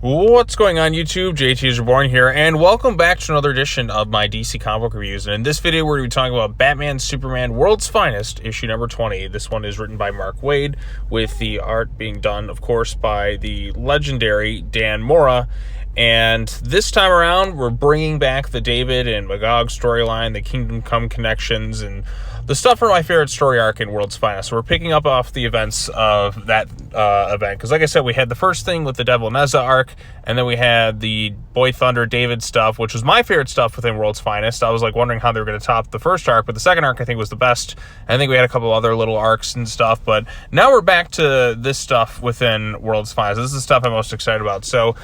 What's going on YouTube? JT is Reborn here, and welcome back to another edition of my DC comic book reviews. And in this video, we're going to be talking about Batman Superman World's Finest, issue number 20. This one is written by Mark Waid, with the art being done, of course, by the legendary Dan Mora. And this time around, we're bringing back the David and Magog storyline, the Kingdom Come connections, and the stuff from my favorite story arc in World's Finest. So we're picking up off the events of that event. Because like I said, we had the first thing with the Devil Neza arc, and then we had the Boy Thunder David stuff, which was my favorite stuff within World's Finest. I was like wondering how they were going to top the first arc, but the second arc I think was the best. I think we had a couple other little arcs and stuff, but now we're back to this stuff within World's Finest. This is the stuff I'm most excited about. So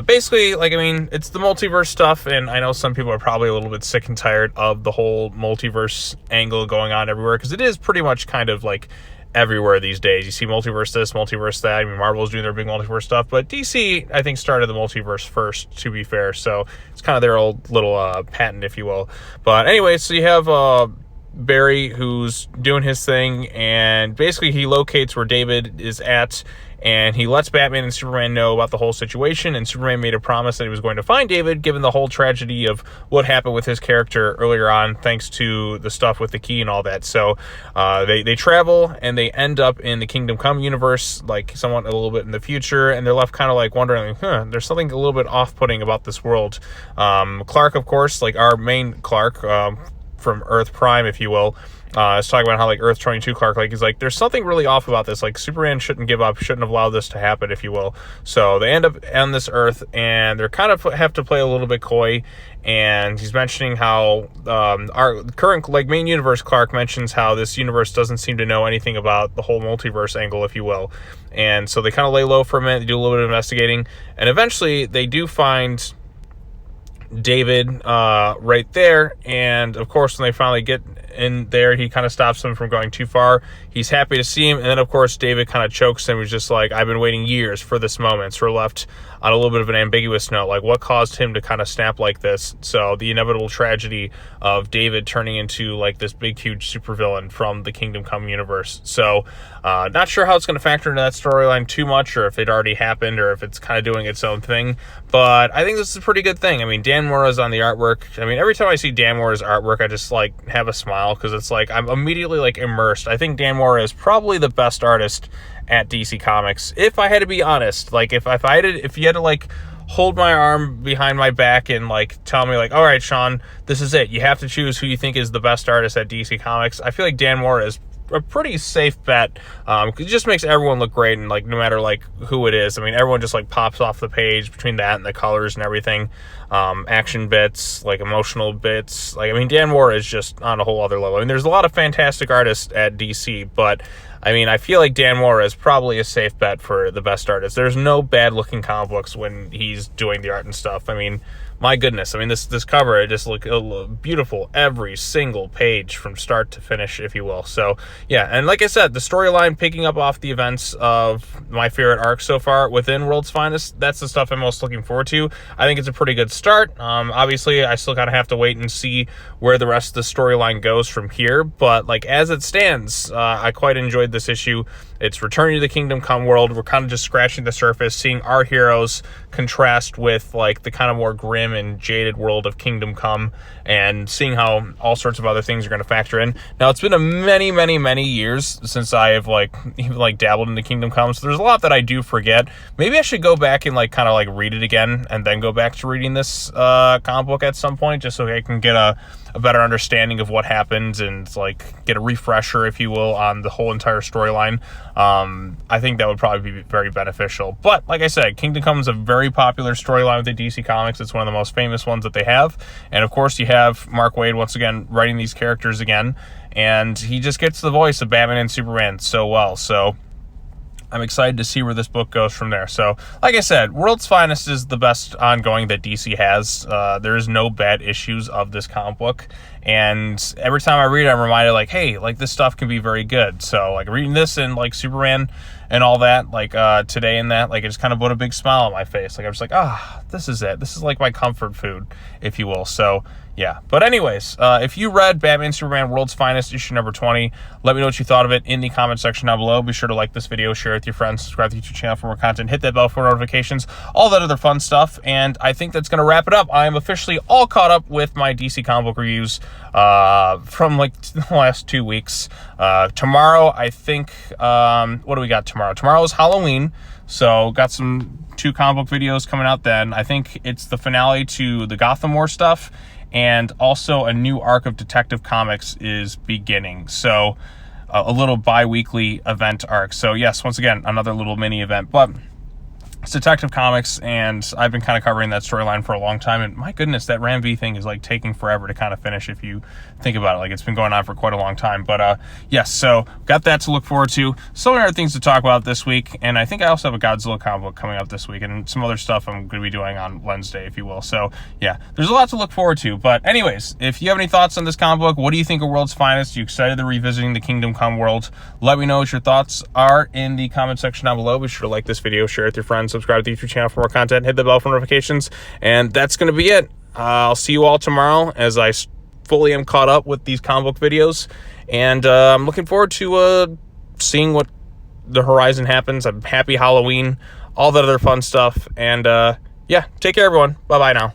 basically, it's the multiverse stuff, and I know some people are probably a little bit sick and tired of the whole multiverse angle going on everywhere, because it is pretty much kind of like everywhere these days. You see multiverse this, multiverse that. I mean, Marvel's doing their big multiverse stuff, but DC, I think, started the multiverse first, to be fair. So it's kind of their old little patent, if you will. But anyway, so you have Barry, who's doing his thing, and basically he locates where David is at, and he lets Batman and Superman know about the whole situation, and Superman made a promise that he was going to find David, given the whole tragedy of what happened with his character earlier on, thanks to the stuff with the key and all that. So they travel, and they end up in the Kingdom Come universe, like somewhat a little bit in the future, and they're left kind of like wondering, there's something a little bit off-putting about this world. Clark, of course, like our main Clark, from Earth Prime, if you will, is talking about how, like, Earth 22 Clark, like, he's like, there's something really off about this. Like, Superman shouldn't give up, shouldn't have allowed this to happen, if you will. So they end up on this Earth, and they're kind of have to play a little bit coy, and he's mentioning how our current, like, main universe Clark mentions how this universe doesn't seem to know anything about the whole multiverse angle, if you will. And so they kind of lay low for a minute, they do a little bit of investigating, and eventually they do find David right there, and of course when they finally get in there, he kind of stops him from going too far. He's happy to see him, and then of course David kind of chokes him. He's just like, I've been waiting years for this moment. So we're left on a little bit of an ambiguous note, like what caused him to kind of snap like this. So the inevitable tragedy of David turning into like this big huge supervillain from the Kingdom Come universe. So not sure how it's going to factor into that storyline too much, or if it already happened, or if it's kind of doing its own thing. But I think this is a pretty good thing. I mean, Dan Mora's on the artwork. I mean, every time I see Dan Mora's artwork, I just like have a smile, because it's like I'm immediately like immersed. I think Dan Mora is probably the best artist at DC Comics, if I had to be honest. Like if you had to like hold my arm behind my back and like tell me like, all right, Sean, this is it, you have to choose who you think is the best artist at DC Comics, I feel like Dan Mora is a pretty safe bet. It just makes everyone look great, and like no matter like who it is, I mean, everyone just like pops off the page between that and the colors and everything. Action bits, like emotional bits, like, I mean, Dan Mora is just on a whole other level. I mean, there's a lot of fantastic artists at DC, but I mean, I feel like Dan Mora is probably a safe bet for the best artist. There's no bad looking comic books when he's doing the art and stuff. I mean, my goodness, I mean, this cover, it just look beautiful, every single page from start to finish, if you will. So yeah, and like I said, the storyline picking up off the events of my favorite arc so far within World's Finest, that's the stuff I'm most looking forward to. I think it's a pretty good start. Obviously, I still kind of have to wait and see where the rest of the storyline goes from here, but like as it stands, I quite enjoyed this issue. It's returning to the Kingdom Come world. We're kind of just scratching the surface, seeing our heroes contrast with like the kind of more grim and jaded world of Kingdom Come, and seeing how all sorts of other things are going to factor in. Now, it's been a many years since I have like even like dabbled into Kingdom Come, so there's a lot that I do forget. Maybe I should go back and like kind of like read it again, and then go back to reading this comic book at some point, just so I can get a better understanding of what happened, and like get a refresher, if you will, on the whole entire storyline. I think that would probably be very beneficial. But like I said, Kingdom Come is a very popular storyline within DC Comics. It's one of the most famous ones that they have, and of course you have Mark Waid once again writing these characters again, and he just gets the voice of Batman and Superman so well. So I'm excited to see where this book goes from there. So, like I said, World's Finest is the best ongoing that DC has. There is no bad issues of this comic book. And every time I read it, I'm reminded, like, hey, like, this stuff can be very good. So, like, reading this and, like, Superman and all that, like today and that, like it just kind of put a big smile on my face. Like I was like, this is it. This is like my comfort food, if you will. So yeah, but anyways, if you read Batman Superman World's Finest issue number 20, let me know what you thought of it in the comment section down below. Be sure to like this video, share it with your friends, subscribe to the YouTube channel for more content, hit that bell for notifications, all that other fun stuff. And I think that's going to wrap it up. I am officially all caught up with my DC comic book reviews from like the last 2 weeks. Tomorrow, I think, what do we got tomorrow? Tomorrow is Halloween, so got some 2 comic book videos coming out then. I think it's the finale to the Gotham War stuff, and also a new arc of Detective Comics is beginning. So a little bi-weekly event arc. So yes, once again, another little mini event, but it's Detective Comics, and I've been kind of covering that storyline for a long time, and my goodness, that Ram V thing is like taking forever to kind of finish if you think about it. Like it's been going on for quite a long time, but yes, so got that to look forward to. So many other things to talk about this week, and I think I also have a Godzilla comic book coming up this week, and some other stuff I'm going to be doing on Wednesday, if you will. So yeah, there's a lot to look forward to. But anyways, if you have any thoughts on this comic book, what do you think of World's Finest? You excited to revisiting the Kingdom Come world? Let me know what your thoughts are in the comment section down below. Be sure to like this video, share it with your friends, subscribe to the YouTube channel for more content, hit the bell for notifications, and that's going to be it. I'll see you all tomorrow as I fully am caught up with these comic book videos, and I'm looking forward to seeing what the horizon happens. I'm happy Halloween, all that other fun stuff, and yeah, take care everyone. Bye bye now.